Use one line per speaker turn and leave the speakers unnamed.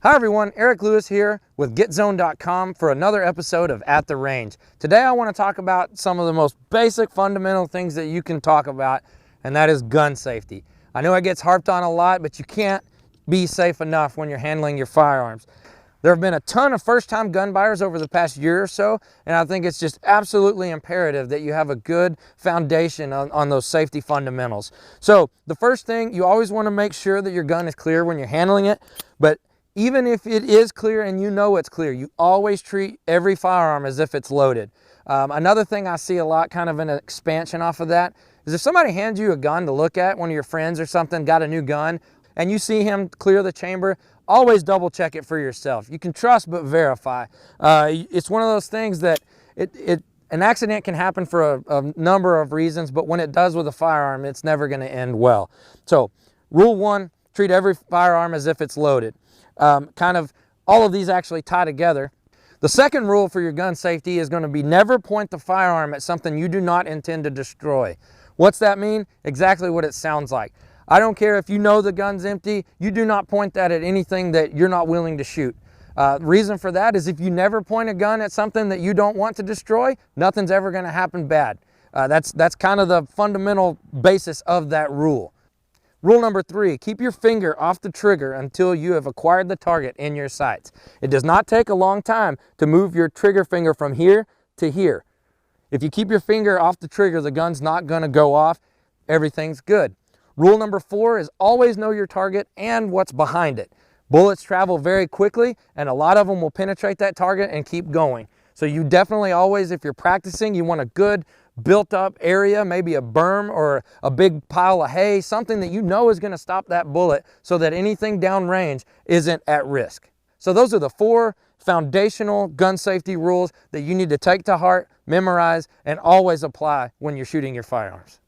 Hi everyone, Eric Lewis here with GetZone.com for another episode of At the Range. Today I want to talk about some of the most basic fundamental things that you can talk about, and that is gun safety. I know it gets harped on a lot, but you can't be safe enough when you're handling your firearms. There have been a ton of first-time gun buyers over the past year or so, and I think it's just absolutely imperative that you have a good foundation on those safety fundamentals. So the first thing, you always want to make sure that your gun is clear when you're handling it, but even if it is clear and you know it's clear, you always treat every firearm as if it's loaded. Another thing I see a lot, kind of an expansion off of that, is if somebody hands you a gun to look at, one of your friends or something got a new gun, and you see him clear the chamber, always double check it for yourself. You can trust but verify. It's one of those things that an accident can happen for a number of reasons, but when it does with a firearm, it's never going to end well. So rule one, treat every firearm as if it's loaded. Kind of all of these actually tie together. The second rule for your gun safety is going to be never point the firearm at something you do not intend to destroy. What's that mean? Exactly what it sounds like. I don't care if you know the gun's empty, you do not point that at anything that you're not willing to shoot. Reason for that is if you never point a gun at something that you don't want to destroy, nothing's ever going to happen bad. That's kind of the fundamental basis of that rule. Rule number 3, keep your finger off the trigger until you have acquired the target in your sights. It does not take a long time to move your trigger finger from here to here. If you keep your finger off the trigger, the gun's not going to go off. Everything's good. Rule number 4 is always know your target and what's behind it. Bullets travel very quickly, and a lot of them will penetrate that target and keep going. So you definitely always, if you're practicing, you want a good built up area, maybe a berm or a big pile of hay, something that you know is going to stop that bullet so that anything downrange isn't at risk. So those are the 4 foundational gun safety rules that you need to take to heart, memorize, and always apply when you're shooting your firearms.